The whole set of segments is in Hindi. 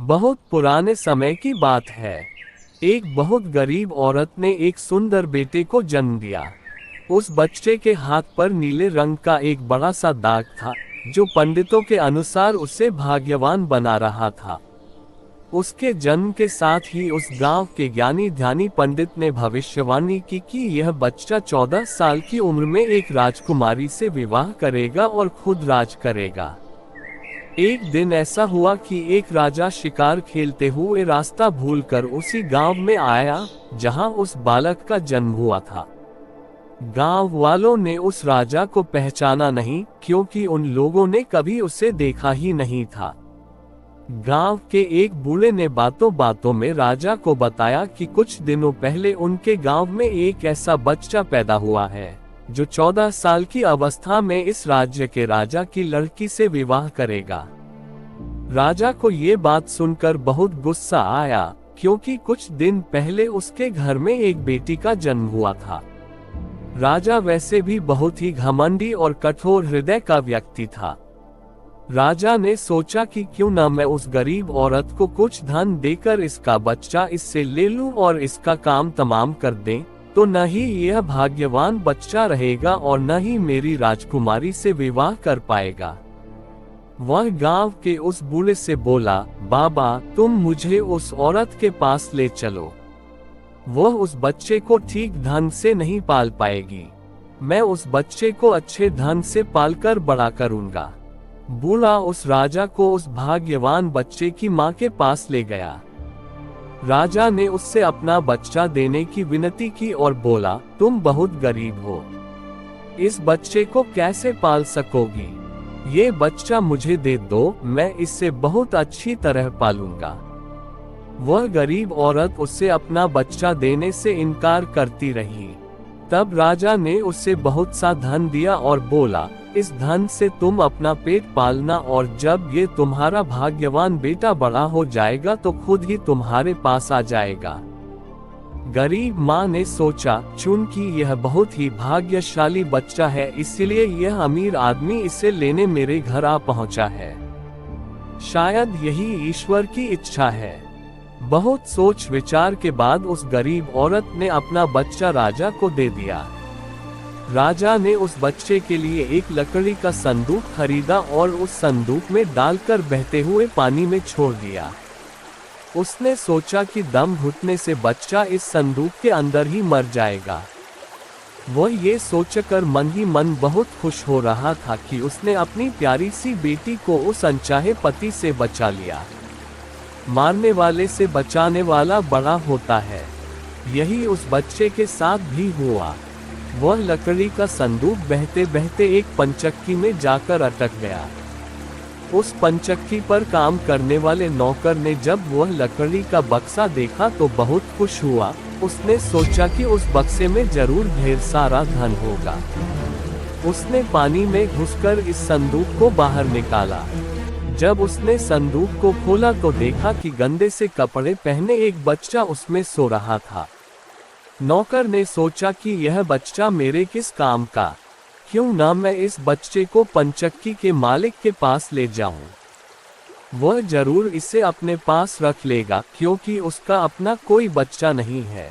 बहुत पुराने समय की बात है। एक बहुत गरीब औरत ने एक सुंदर बेटे को जन्म दिया। उस बच्चे के हाथ पर नीले रंग का एक बड़ा सा दाग था, जो पंडितों के अनुसार उसे भाग्यवान बना रहा था। उसके जन्म के साथ ही उस गांव के ज्ञानी ध्यानी पंडित ने भविष्यवाणी की कि यह बच्चा 14 साल की उम्र में एक राजकुमारी से विवाह करेगा और खुद राज करेगा। एक दिन ऐसा हुआ कि एक राजा शिकार खेलते हुए रास्ता भूलकर उसी गांव में आया जहां उस बालक का जन्म हुआ था। गांव वालों ने उस राजा को पहचाना नहीं, क्योंकि उन लोगों ने कभी उसे देखा ही नहीं था। गांव के एक बूढ़े ने बातों बातों में राजा को बताया कि कुछ दिनों पहले उनके गांव में एक ऐसा बच्चा पैदा हुआ है जो 14 साल की अवस्था में इस राज्य के राजा की लड़की से विवाह करेगा। राजा को ये बात सुनकर बहुत गुस्सा आया, क्योंकि कुछ दिन पहले उसके घर में एक बेटी का जन्म हुआ था। राजा वैसे भी बहुत ही घमंडी और कठोर हृदय का व्यक्ति था। राजा ने सोचा कि क्यों न मैं उस गरीब औरत को कुछ धन देकर इसका बच्चा इससे ले लूं और इसका काम तमाम कर दें, तो न ही यह भाग्यवान बच्चा रहेगा और न ही मेरी राजकुमारी से विवाह कर पाएगा। वह गांव के उस बूढ़े से बोला, बाबा तुम मुझे उस औरत के पास ले चलो। वह उस बच्चे को ठीक ढंग से नहीं पाल पाएगी। मैं उस बच्चे को अच्छे ढंग से पालकर बड़ा करूंगा। बूढ़ा उस राजा को उस भाग्यवान बच्चे की मां के पास ले गया। राजा ने उससे अपना बच्चा देने की विनती की और बोला, तुम बहुत गरीब हो, इस बच्चे को कैसे पाल सकोगी? ये बच्चा मुझे दे दो, मैं इससे बहुत अच्छी तरह पालूंगा। वह गरीब औरत उससे अपना बच्चा देने से इनकार करती रही। तब राजा ने उसे बहुत सा धन दिया और बोला, इस धन से तुम अपना पेट पालना और जब ये तुम्हारा भाग्यवान बेटा बड़ा हो जाएगा तो खुद ही तुम्हारे पास आ जाएगा। गरीब माँ ने सोचा, चूंकि यह बहुत ही भाग्यशाली बच्चा है इसलिए यह अमीर आदमी इसे लेने मेरे घर आ पहुंचा है। शायद यही ईश्वर की इच्छा है। बहुत सोच विचार के बाद उस गरीब औरत ने अपना बच्चा राजा को दे दिया। राजा ने उस बच्चे के लिए एक लकड़ी का संदूक खरीदा और उस संदूक में डालकर बहते हुए पानी में छोड़ दिया। उसने सोचा कि दम घुटने से बच्चा इस संदूक के अंदर ही मर जाएगा। वह ये सोचकर मन ही मन बहुत खुश हो रहा था कि उसने अपनी प्यारी सी बेटी को उस अनचाहे पति से बचा लिया। मारने वाले से बचाने वाला बड़ा होता है। यही उस बच्चे के साथ भी हुआ। वह लकड़ी का संदूक बहते बहते एक पंचक्की में जाकर अटक गया। उस पंचक्की पर काम करने वाले नौकर ने जब वह लकड़ी का बक्सा देखा तो बहुत खुश हुआ। उसने सोचा कि उस बक्से में जरूर ढेर सारा धन होगा। उसने पानी में घुसकर इस संदूक को बाहर निकाला। जब उसने संदूक को खोला तो देखा कि गंदे से कपड़े पहने एक बच्चा उसमें सो रहा था। नौकर ने सोचा कि यह बच्चा मेरे किस काम का, क्यों ना मैं इस बच्चे को पंचक्की के मालिक के पास ले जाऊं। वह जरूर इसे अपने पास रख लेगा, क्योंकि उसका अपना कोई बच्चा नहीं है।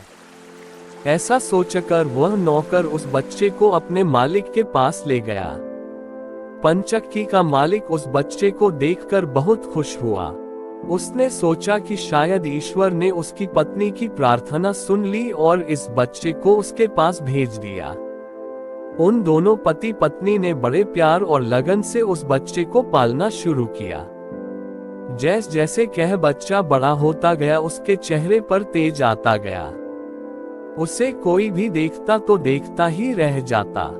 ऐसा सोचकर वह नौकर उस बच्चे को अपने मालिक के पास ले गया। पंचक्की का मालिक उस बच्चे को देखकर बहुत खुश हुआ। उसने सोचा कि शायद ईश्वर ने उसकी पत्नी की प्रार्थना सुन ली और इस बच्चे को उसके पास भेज दिया। उन दोनों पति पत्नी ने बड़े प्यार और लगन से उस बच्चे को पालना शुरू किया। जैसे जैसे कह बच्चा बड़ा होता गया उसके चेहरे पर तेज आता गया। उसे कोई भी देखता तो देखता ही रह जाता।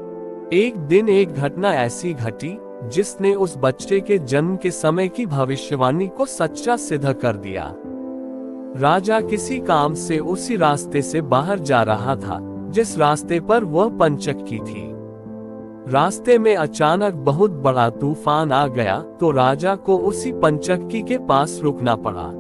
एक दिन एक घटना ऐसी घटी जिसने उस बच्चे के जन्म के समय की भविष्यवाणी को सच्चा सिद्ध कर दिया। राजा किसी काम से उसी रास्ते से बाहर जा रहा था जिस रास्ते पर वह पंचक्की थी। रास्ते में अचानक बहुत बड़ा तूफान आ गया तो राजा को उसी पंचक्की के पास रुकना पड़ा।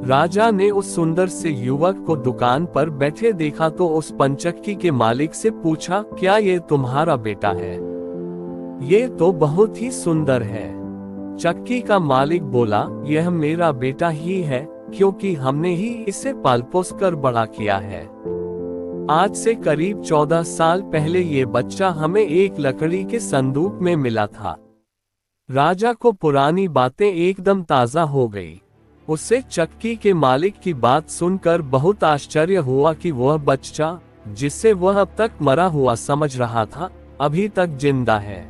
राजा ने उस सुंदर से युवक को दुकान पर बैठे देखा तो उस पंचक्की के मालिक से पूछा, क्या ये तुम्हारा बेटा है? ये तो बहुत ही सुंदर है। चक्की का मालिक बोला, यह मेरा बेटा ही है, क्योंकि हमने ही इसे पाल पोस कर बड़ा किया है। आज से करीब 14 साल पहले ये बच्चा हमें एक लकड़ी के संदूक में मिला था। राजा को पुरानी बातें एकदम ताजा हो गई। उससे चक्की के मालिक की बात सुनकर बहुत आश्चर्य हुआ कि वह बच्चा, जिसे वह अब तक मरा हुआ समझ रहा था, अभी तक जिंदा है।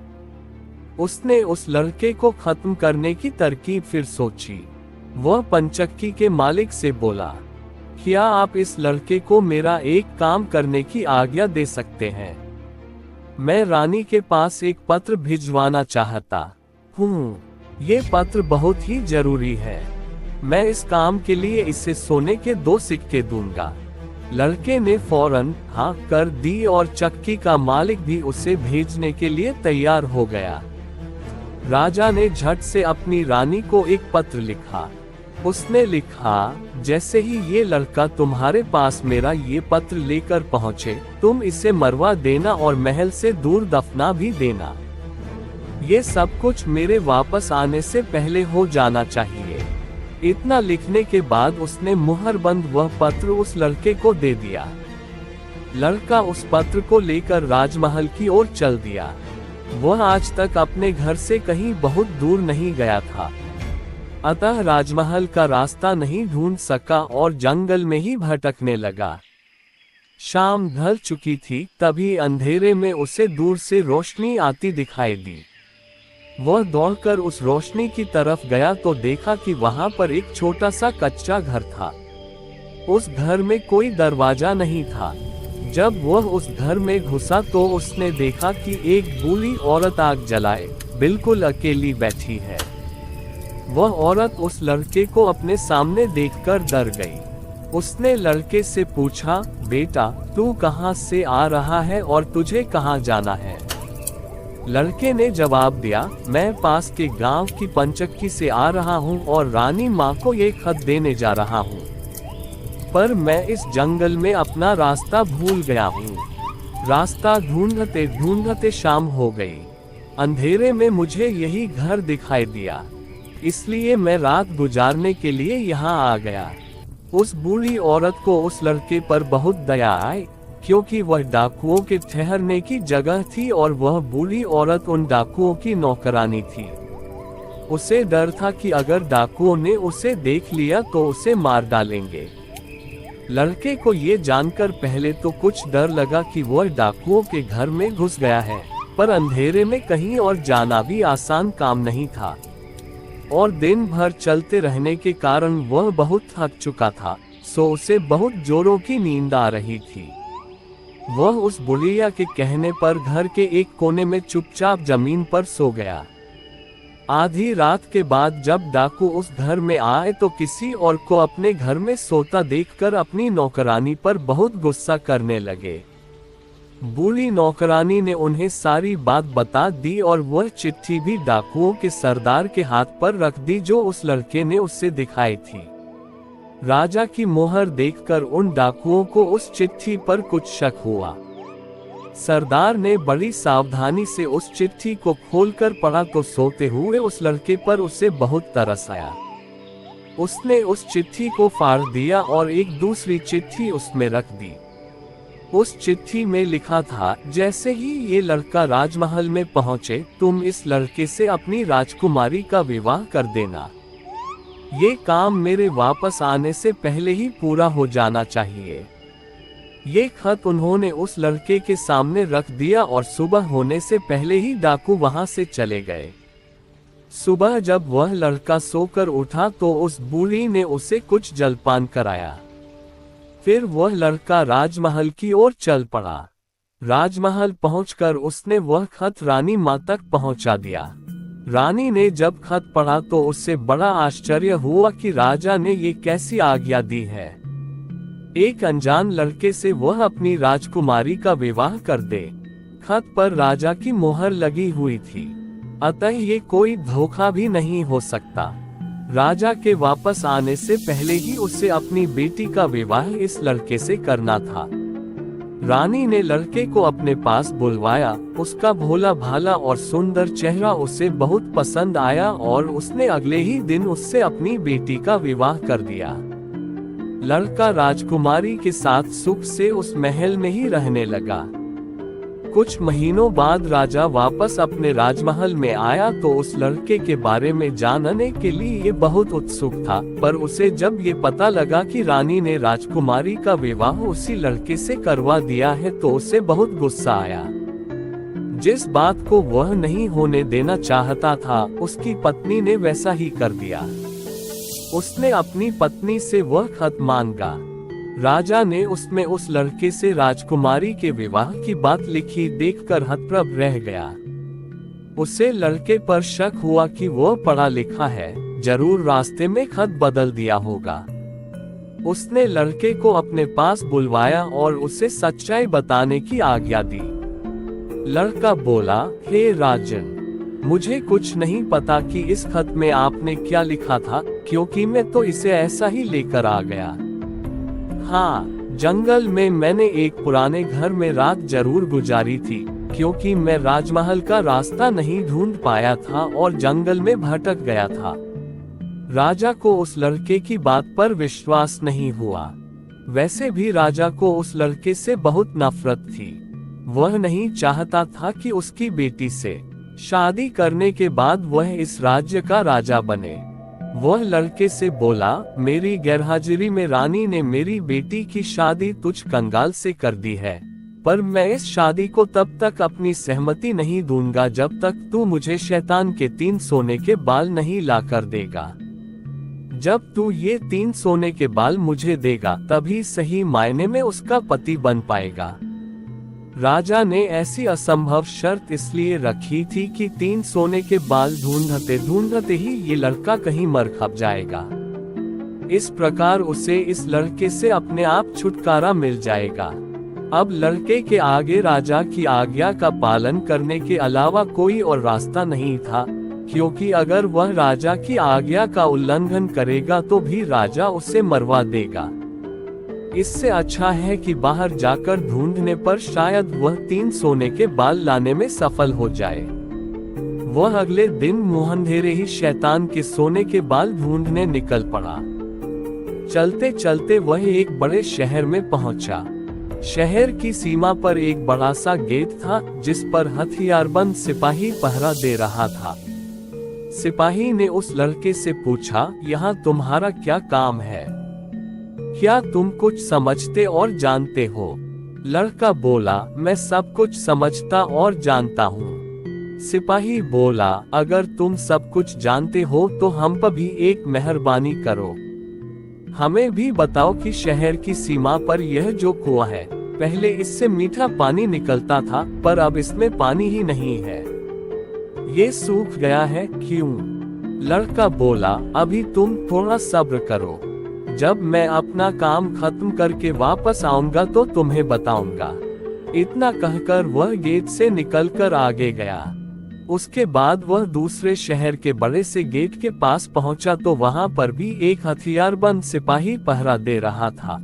उसने उस लड़के को खत्म करने की तरकीब फिर सोची। वह पंचक्की के मालिक से बोला, क्या आप इस लड़के को मेरा एक काम करने की आज्ञा दे सकते हैं? मैं रानी के पास एक पत्र भिजवाना चाहता हूँ। ये पत्र बहुत ही जरूरी है। मैं इस काम के लिए इसे सोने के 2 सिक्के दूंगा। लड़के ने फौरन हाँ कर दी और चक्की का मालिक भी उसे भेजने के लिए तैयार हो गया। राजा ने झट से अपनी रानी को एक पत्र लिखा। उसने लिखा, जैसे ही ये लड़का तुम्हारे पास मेरा ये पत्र लेकर पहुँचे, तुम इसे मरवा देना और महल से दूर दफना भी देना। ये सब कुछ मेरे वापस आने से पहले हो जाना चाहिए। इतना लिखने के बाद उसने मुहरबंद वह पत्र उस लड़के को दे दिया। लड़का उस पत्र को लेकर राजमहल की ओर चल दिया। वह आज तक अपने घर से कहीं बहुत दूर नहीं गया था, अतः राजमहल का रास्ता नहीं ढूंढ सका और जंगल में ही भटकने लगा। शाम ढल चुकी थी, तभी अंधेरे में उसे दूर से रोशनी आती दिखाई दी। वह दौड़कर उस रोशनी की तरफ गया तो देखा कि वहां पर एक छोटा सा कच्चा घर था। उस घर में कोई दरवाजा नहीं था। जब वह उस घर में घुसा तो उसने देखा कि एक बूढ़ी औरत आग जलाए बिल्कुल अकेली बैठी है। वह औरत उस लड़के को अपने सामने देखकर डर गई। उसने लड़के से पूछा, बेटा तू कहाँ से आ रहा है और तुझे कहाँ जाना है? लड़के ने जवाब दिया, मैं पास के गांव की पंचक्की से आ रहा हूँ और रानी माँ को ये खत देने जा रहा हूँ, पर मैं इस जंगल में अपना रास्ता भूल गया हूँ। रास्ता ढूंढते ढूंढते शाम हो गई। अंधेरे में मुझे यही घर दिखाई दिया, इसलिए मैं रात गुजारने के लिए यहाँ आ गया। उस बूढ़ी औरत को उस लड़के पर बहुत दया आई, क्योंकि वह डाकुओं के ठहरने की जगह थी और वह बूढ़ी औरत उन डाकुओं की नौकरानी थी। उसे डर था कि अगर डाकुओं ने उसे देख लिया तो उसे मार डालेंगे। लड़के को ये जानकर पहले तो कुछ डर लगा कि वह डाकुओं के घर में घुस गया है, पर अंधेरे में कहीं और जाना भी आसान काम नहीं था और दिन भर चलते रहने के कारण वह बहुत थक चुका था, सो उसे बहुत जोरों की नींद आ रही थी। वह उस बुढ़िया के कहने पर घर के एक कोने में चुपचाप जमीन पर सो गया। आधी रात के बाद जब डाकू उस घर में आए तो किसी और को अपने घर में सोता देखकर अपनी नौकरानी पर बहुत गुस्सा करने लगे। बूढ़ी नौकरानी ने उन्हें सारी बात बता दी और वह चिट्ठी भी डाकुओं के सरदार के हाथ पर रख दी जो उस लड़के ने उससे दिखाई थी। राजा की मोहर देखकर उन डाकुओं को उस चिट्ठी पर कुछ शक हुआ। सरदार ने बड़ी सावधानी से उस चिट्ठी को खोलकर पढ़ा तो सोते हुए उस लड़के पर उसे बहुत तरस आया। उसने उस चिट्ठी को फाड़ दिया और एक दूसरी चिट्ठी उसमें रख दी। उस चिट्ठी में लिखा था, जैसे ही ये लड़का राजमहल में पहुंचे तुम इस लड़के से अपनी राजकुमारी का विवाह कर देना। ये काम मेरे वापस आने से पहले ही पूरा हो जाना चाहिए। ये खत उन्होंने उस लड़के के सामने रख दिया और सुबह होने से पहले ही डाकू वहां से चले गए। सुबह जब वह लड़का सोकर उठा तो उस बूढ़ी ने उसे कुछ जलपान कराया। फिर वह लड़का राजमहल की ओर चल पड़ा। राजमहल पहुंचकर उसने वह खत रानी मां तक पहुंचा दिया। रानी ने जब खत पढ़ा तो उससे बड़ा आश्चर्य हुआ कि राजा ने ये कैसी आज्ञा दी है। एक अनजान लड़के से वह अपनी राजकुमारी का विवाह कर दे। खत पर राजा की मोहर लगी हुई थी, अतः ये कोई धोखा भी नहीं हो सकता। राजा के वापस आने से पहले ही उसे अपनी बेटी का विवाह इस लड़के से करना था। रानी ने लड़के को अपने पास बुलवाया। उसका भोला भाला और सुंदर चेहरा उसे बहुत पसंद आया और उसने अगले ही दिन उससे अपनी बेटी का विवाह कर दिया। लड़का राजकुमारी के साथ सुख से उस महल में ही रहने लगा। कुछ महीनों बाद राजा वापस अपने राजमहल में आया तो उस लड़के के बारे में जानने के लिए ये बहुत उत्सुक था, पर उसे जब ये पता लगा कि रानी ने राजकुमारी का विवाह उसी लड़के से करवा दिया है तो उसे बहुत गुस्सा आया। जिस बात को वह नहीं होने देना चाहता था, उसकी पत्नी ने वैसा ही कर दिया। उसने अपनी पत्नी से वह खत मांगा। राजा ने उसमें उस लड़के से राजकुमारी के विवाह की बात लिखी देखकर हतप्रभ रह गया। उसे लड़के पर शक हुआ कि वह पढ़ा लिखा है, जरूर रास्ते में खत बदल दिया होगा। उसने लड़के को अपने पास बुलवाया और उसे सच्चाई बताने की आज्ञा दी। लड़का बोला, हे राजन, मुझे कुछ नहीं पता कि इस खत में आपने क्या लिखा था, क्योंकि मैं तो इसे ऐसा ही लेकर आ गया। हाँ, जंगल में मैंने एक पुराने घर में रात जरूर गुजारी थी, क्योंकि मैं राजमहल का रास्ता नहीं ढूंढ पाया था और जंगल में भटक गया था। राजा को उस लड़के की बात पर विश्वास नहीं हुआ। वैसे भी राजा को उस लड़के से बहुत नफरत थी। वह नहीं चाहता था कि उसकी बेटी से शादी करने के बाद वह इस राज्य का राजा बने। वह लड़के से बोला, मेरी गैरहाजिरी में रानी ने मेरी बेटी की शादी तुझ कंगाल से कर दी है, पर मैं इस शादी को तब तक अपनी सहमति नहीं दूंगा जब तक तू मुझे शैतान के 3 सोने के बाल नहीं ला कर देगा। जब तू ये 3 सोने के बाल मुझे देगा तभी सही मायने में उसका पति बन पाएगा। राजा ने ऐसी असंभव शर्त इसलिए रखी थी कि 3 सोने के बाल ढूंढते ढूंढते ही ये लड़का कहीं मर खप जाएगा। इस प्रकार उसे इस लड़के से अपने आप छुटकारा मिल जाएगा। अब लड़के के आगे राजा की आज्ञा का पालन करने के अलावा कोई और रास्ता नहीं था, क्योंकि अगर वह राजा की आज्ञा का उल्लंघन करेगा तो भी राजा उसे मरवा देगा। इससे अच्छा है कि बाहर जाकर ढूंढने पर शायद वह 3 सोने के बाल लाने में सफल हो जाए। वह अगले दिन मुंहंधेरे ही शैतान के सोने के बाल ढूंढने निकल पड़ा। चलते चलते वह एक बड़े शहर में पहुंचा। शहर की सीमा पर एक बड़ा सा गेट था जिस पर हथियारबंद सिपाही पहरा दे रहा था। सिपाही ने उस लड़के से पूछा, यहाँ तुम्हारा क्या काम है? क्या तुम कुछ समझते और जानते हो? लड़का बोला, मैं सब कुछ समझता और जानता हूँ। सिपाही बोला, अगर तुम सब कुछ जानते हो तो हम पर भी एक मेहरबानी करो। हमें भी बताओ कि शहर की सीमा पर यह जो कुआं है, पहले इससे मीठा पानी निकलता था, पर अब इसमें पानी ही नहीं है। ये सूख गया है, क्यों? लड़का बोला, अभी तुम थोड़ा सब्र करो। जब मैं अपना काम खत्म करके वापस आऊंगा तो तुम्हें बताऊंगा। इतना कहकर वह गेट से निकलकर आगे गया। उसके बाद वह दूसरे शहर के बड़े से गेट के पास पहुंचा तो वहां पर भी एक हथियारबंद सिपाही पहरा दे रहा था।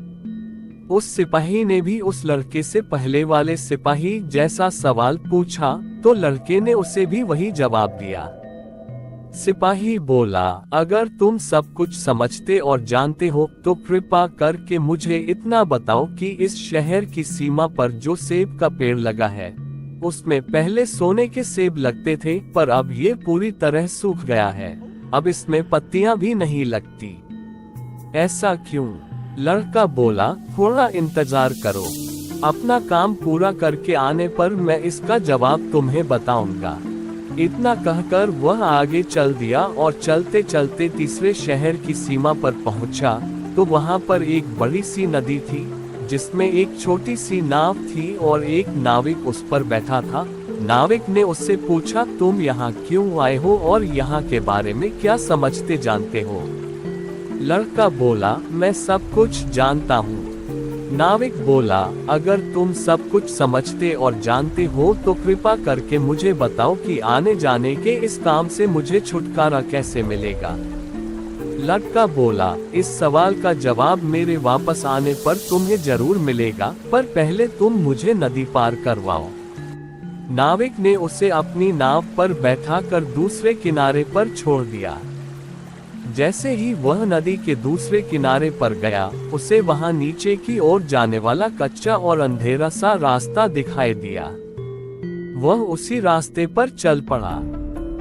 उस सिपाही ने भी उस लड़के से पहले वाले सिपाही जैसा सवाल पूछा तो लड़के ने उसे भी वही जवाब दिया। सिपाही बोला, अगर तुम सब कुछ समझते और जानते हो तो कृपा करके मुझे इतना बताओ कि इस शहर की सीमा पर जो सेब का पेड़ लगा है, उसमें पहले सोने के सेब लगते थे, पर अब ये पूरी तरह सूख गया है। अब इसमें पत्तियां भी नहीं लगती। ऐसा क्यों? लड़का बोला, थोड़ा इंतजार करो। अपना काम पूरा करके आने पर मैं इसका जवाब तुम्हें बताऊंगा। इतना कहकर वह आगे चल दिया और चलते चलते तीसरे शहर की सीमा पर पहुंचा तो वहां पर एक बड़ी सी नदी थी जिसमें एक छोटी सी नाव थी और एक नाविक उस पर बैठा था। नाविक ने उससे पूछा, तुम यहाँ क्यों आए हो और यहाँ के बारे में क्या समझते जानते हो? लड़का बोला, मैं सब कुछ जानता हूँ। नाविक बोला, अगर तुम सब कुछ समझते और जानते हो तो कृपा करके मुझे बताओ कि आने जाने के इस काम से मुझे छुटकारा कैसे मिलेगा। लड़का बोला, इस सवाल का जवाब मेरे वापस आने पर तुम्हें जरूर मिलेगा, पर पहले तुम मुझे नदी पार करवाओ। नाविक ने उसे अपनी नाव पर बैठाकर दूसरे किनारे पर छोड़ दिया। जैसे ही वह नदी के दूसरे किनारे पर गया, उसे वहां नीचे की ओर जाने वाला कच्चा और अंधेरा सा रास्ता दिखाई दिया। वह उसी रास्ते पर चल पड़ा।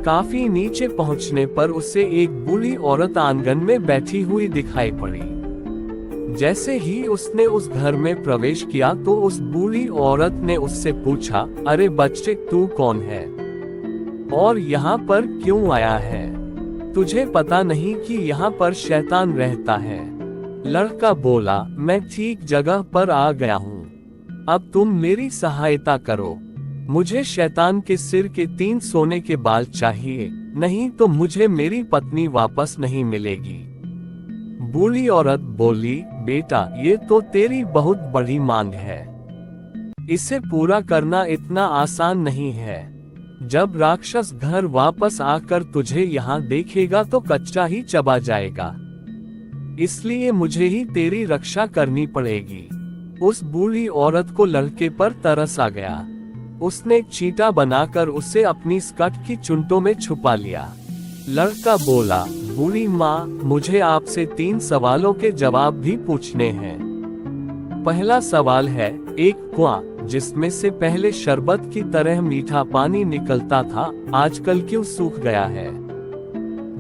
काफी नीचे पहुंचने पर उसे एक बूढ़ी औरत आंगन में बैठी हुई दिखाई पड़ी। जैसे ही उसने उस घर में प्रवेश किया तो उस बूढ़ी औरत ने उससे पूछा, अरे बच्चे, तू कौन है और यहाँ पर क्यों आया है? तुझे पता नहीं कि यहाँ पर शैतान रहता है? लड़का बोला, मैं ठीक जगह पर आ गया हूँ। अब तुम मेरी सहायता करो। मुझे शैतान के सिर के 3 सोने के बाल चाहिए, नहीं तो मुझे मेरी पत्नी वापस नहीं मिलेगी। बूढ़ी औरत बोली, बेटा, ये तो तेरी बहुत बड़ी मांग है। इसे पूरा करना इतना आसान नहीं है। जब राक्षस घर वापस आकर तुझे यहाँ देखेगा तो कच्चा ही चबा जाएगा। इसलिए मुझे ही तेरी रक्षा करनी पड़ेगी। उस बूढ़ी औरत को लड़के पर तरस आ गया। उसने एक चींटा बनाकर उसे अपनी स्कर्ट की चुंटों में छुपा लिया। लड़का बोला, बूढ़ी माँ, मुझे आपसे 3 सवालों के जवाब भी पूछने हैं। पहला सवाल है, एक कुआं जिसमें से पहले शरबत की तरह मीठा पानी निकलता था, आजकल क्यों सूख गया है?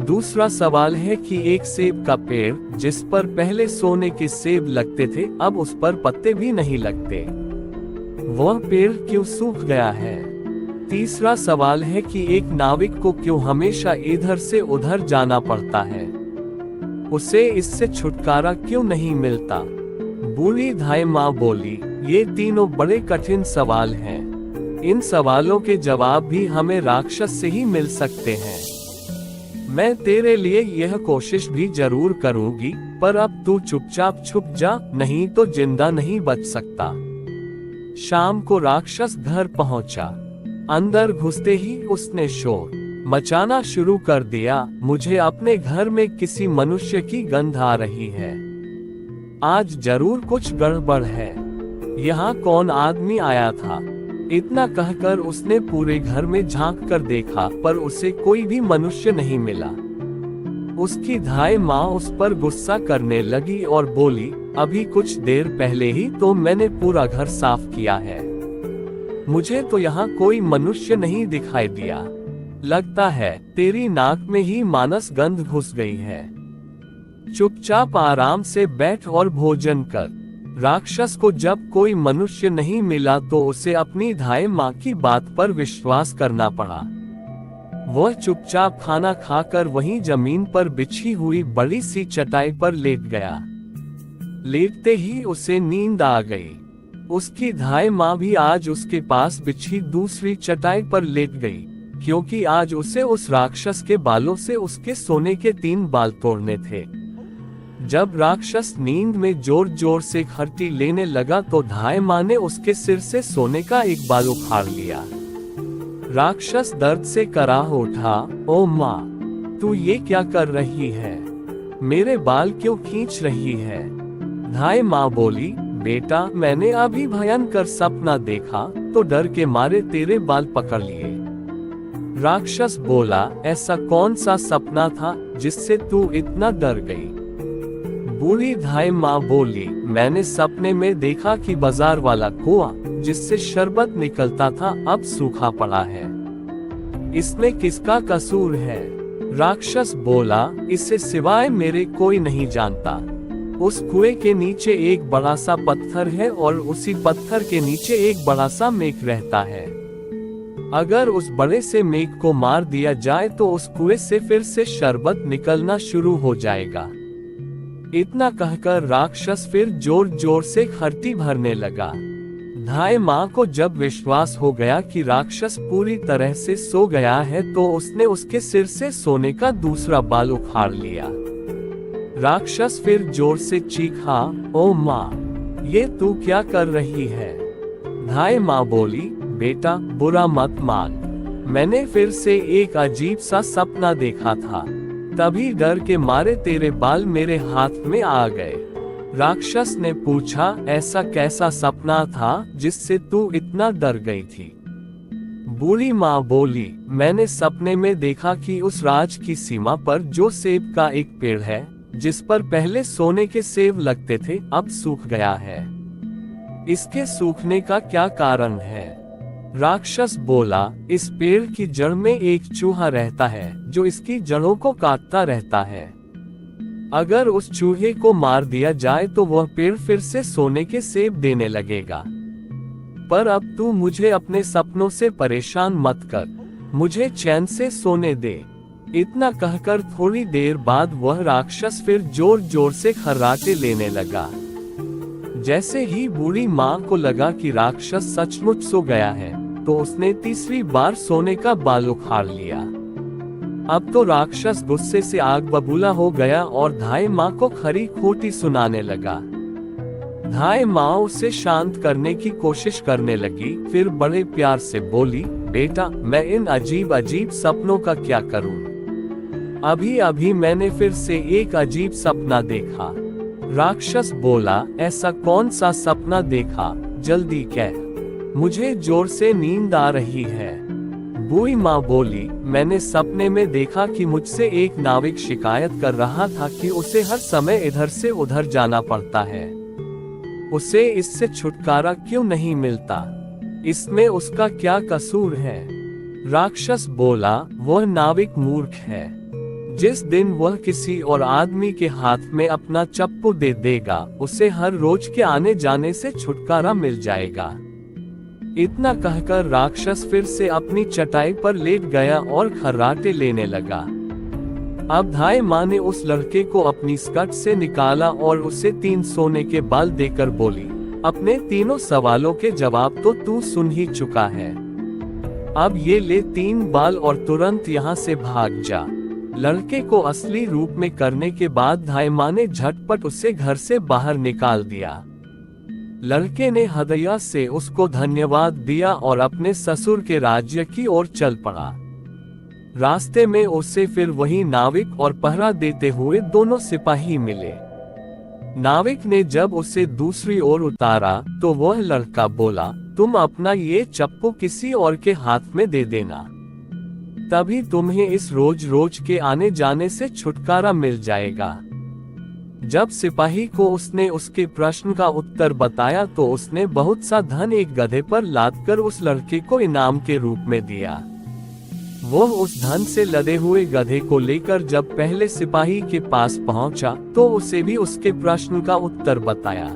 दूसरा सवाल है कि एक सेब का पेड़ जिस पर पहले सोने के सेब लगते थे, अब उस पर पत्ते भी नहीं लगते, वह पेड़ क्यों सूख गया है? तीसरा सवाल है कि एक नाविक को क्यों हमेशा इधर से उधर जाना पड़ता है, उसे इससे छुटकारा क्यों नहीं मिलता? बूढ़ी धाई माँ बोली, ये तीनों बड़े कठिन सवाल हैं। इन सवालों के जवाब भी हमें राक्षस से ही मिल सकते हैं। मैं तेरे लिए यह कोशिश भी जरूर करूंगी, पर अब तू चुपचाप छुप जा, नहीं तो जिंदा नहीं बच सकता। शाम को राक्षस घर पहुंचा। अंदर घुसते ही उसने शोर मचाना शुरू कर दिया, मुझे अपने घर में किसी मनुष्य की गंध आ रही है। आज जरूर कुछ गड़बड़ है। यहाँ कौन आदमी आया था? इतना कहकर उसने पूरे घर में झांक कर देखा, पर उसे कोई भी मनुष्य नहीं मिला। उसकी धाई माँ उस पर गुस्सा करने लगी और बोली, अभी कुछ देर पहले ही तो मैंने पूरा घर साफ किया है, मुझे तो यहाँ कोई मनुष्य नहीं दिखाई दिया। लगता है तेरी नाक में ही मानस गंध घुस गई है। चुपचाप आराम से बैठ और भोजन कर। राक्षस को जब कोई मनुष्य नहीं मिला तो उसे अपनी धाई माँ की बात पर विश्वास करना पड़ा। वह चुपचाप खाना खाकर वहीं जमीन पर बिछी हुई बड़ी सी चटाई पर लेट गया। लेटते ही उसे नींद आ गई। उसकी धाई माँ भी आज उसके पास बिछी दूसरी चटाई पर लेट गई, क्योंकि आज उसे उस राक्षस के बालों से उसके सोने के 3 बाल तोड़ने थे। जब राक्षस नींद में जोर जोर से खर्टी लेने लगा तो धाई माँ ने उसके सिर से सोने का एक बाल उखाड़ लिया। राक्षस दर्द से कराह उठा, ओ माँ, तू ये क्या कर रही है? मेरे बाल क्यों खींच रही है? धाई माँ बोली, बेटा, मैंने अभी भयंकर सपना देखा तो डर के मारे तेरे बाल पकड़ लिए। राक्षस बोला, ऐसा कौन सा सपना था जिससे तू इतना डर गई? बूढ़ी धाई माँ बोली, मैंने सपने में देखा कि बाजार वाला कुआं जिससे शरबत निकलता था अब सूखा पड़ा है। इसमें किसका कसूर है? राक्षस बोला, इससे सिवाय मेरे कोई नहीं जानता। उस कुएं के नीचे एक बड़ा सा पत्थर है और उसी पत्थर के नीचे एक बड़ा सा मेघ रहता है। अगर उस बड़े से मेघ को मार दिया जाए तो उस कुएं से फिर से शरबत निकलना शुरू हो जाएगा। इतना कहकर राक्षस फिर जोर जोर से खर्टी भरने लगा। धाई माँ को जब विश्वास हो गया कि राक्षस पूरी तरह से सो गया है तो उसने उसके सिर से सोने का दूसरा बाल उखाड़ लिया। राक्षस फिर जोर से चीखा, ओ माँ, ये तू क्या कर रही है? धाई माँ बोली, बेटा, बुरा मत मान। मैंने फिर से एक अजीब सा सपना देखा था। तभी डर के मारे तेरे बाल मेरे हाथ में आ गए। राक्षस ने पूछा, ऐसा कैसा सपना था जिससे तू इतना डर गई थी? बूढ़ी माँ बोली, मैंने सपने में देखा कि उस राज की सीमा पर जो सेब का एक पेड़ है, जिस पर पहले सोने के सेब लगते थे, अब सूख गया है। इसके सूखने का क्या कारण है? राक्षस बोला, इस पेड़ की जड़ में एक चूहा रहता है जो इसकी जड़ों को काटता रहता है। अगर उस चूहे को मार दिया जाए तो वह पेड़ फिर से सोने के सेब देने लगेगा। पर अब तू मुझे अपने सपनों से परेशान मत कर, मुझे चैन से सोने दे। इतना कहकर थोड़ी देर बाद वह राक्षस फिर जोर जोर से खर्राटे लेने लगा। जैसे ही बूढ़ी माँ को लगा कि राक्षस सचमुच सो गया है, तो उसने तीसरी बार सोने का बाल उखाड़ लिया। अब तो राक्षस गुस्से से आग बबूला हो गया और धाई माँ को खरी खोटी सुनाने लगा। धाई माँ उसे शांत करने की कोशिश करने लगी, फिर बड़े प्यार से बोली, बेटा, मैं इन अजीब अजीब सपनों का क्या करूं? अभी अभी मैंने फिर से एक अजीब सपना देखा। राक्षस बोला, ऐसा कौन सा सपना देखा? जल्दी कह, मुझे जोर से नींद आ रही है। बूढ़ी माँ बोली, मैंने सपने में देखा कि मुझसे एक नाविक शिकायत कर रहा था कि उसे हर समय इधर से उधर जाना पड़ता है। उसे इससे छुटकारा क्यों नहीं मिलता? इसमें उसका क्या कसूर है? राक्षस बोला, वह नाविक मूर्ख है। जिस दिन वह किसी और आदमी के हाथ में अपना चप्पू दे देगा, उसे हर रोज के आने जाने से छुटकारा मिल जाएगा। इतना कहकर राक्षस फिर से अपनी चटाई पर लेट गया और खर्राटे लेने लगा। अब धाई माँ ने उस लड़के को अपनी स्कर्ट से निकाला और उसे 3 सोने के बाल देकर बोली, अपने तीनों सवालों के जवाब तो तू सुन ही चुका है। अब ये ले 3 बाल और तुरंत यहाँ से भाग जा। लड़के को असली रूप में करने के बाद धाई माँ ने झटपट उसे घर से बाहर निकाल दिया। लड़के ने हृदय से उसको धन्यवाद दिया और अपने ससुर के राज्य की ओर चल पड़ा। रास्ते में उसे फिर वही नाविक और पहरा देते हुए दोनों सिपाही मिले। नाविक ने जब उसे दूसरी ओर उतारा तो वह लड़का बोला, तुम अपना ये चप्पू किसी और के हाथ में दे देना, तभी तुम्हें इस रोज रोज के आने जाने से छुटकारा मिल जाएगा। जब सिपाही को उसने उसके प्रश्न का उत्तर बताया तो उसने बहुत सा धन एक गधे पर लादकर उस लड़के को इनाम के रूप में दिया। वह उस धन से लदे हुए गधे को लेकर जब पहले सिपाही के पास पहुंचा तो उसे भी उसके प्रश्न का उत्तर बताया।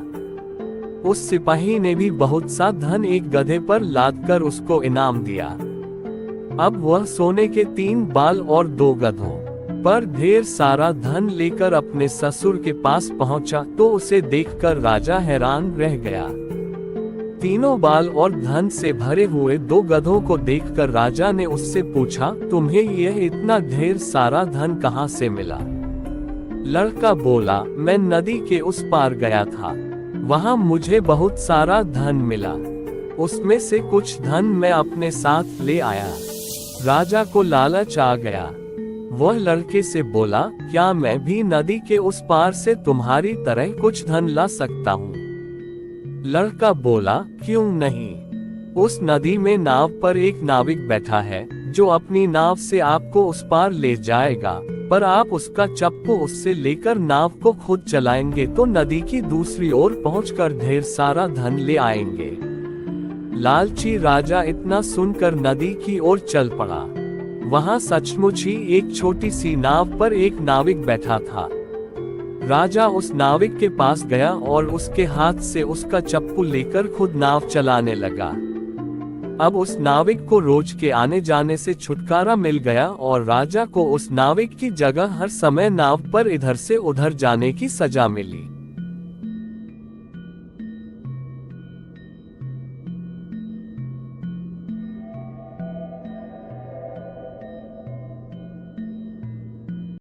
उस सिपाही ने भी बहुत सा धन एक गधे पर लादकर उसको इनाम दिया। अब वह सोने के 3 बाल और 2 गधों पर ढेर सारा धन लेकर अपने ससुर के पास पहुंचा तो उसे देखकर राजा हैरान रह गया। तीनों बाल और धन से भरे हुए 2 गधों को देखकर राजा ने उससे पूछा, तुम्हें यह इतना ढेर सारा धन कहां से मिला? लड़का बोला, मैं नदी के उस पार गया था, वहां मुझे बहुत सारा धन मिला, उसमें से कुछ धन मैं अपने साथ ले आया। राजा को लालच आ गया। वह लड़के से बोला, क्या मैं भी नदी के उस पार से तुम्हारी तरह कुछ धन ला सकता हूँ? लड़का बोला, क्यों नहीं? उस नदी में नाव पर एक नाविक बैठा है जो अपनी नाव से आपको उस पार ले जाएगा, पर आप उसका चप्पू उससे लेकर नाव को खुद चलाएंगे तो नदी की दूसरी ओर पहुंचकर ढेर सारा धन ले आएंगे। लालची राजा इतना सुनकर नदी की ओर चल पड़ा। वहां सचमुच ही एक छोटी सी नाव पर एक नाविक बैठा था। राजा उस नाविक के पास गया और उसके हाथ से उसका चप्पू लेकर खुद नाव चलाने लगा। अब उस नाविक को रोज के आने जाने से छुटकारा मिल गया और राजा को उस नाविक की जगह हर समय नाव पर इधर से उधर जाने की सजा मिली।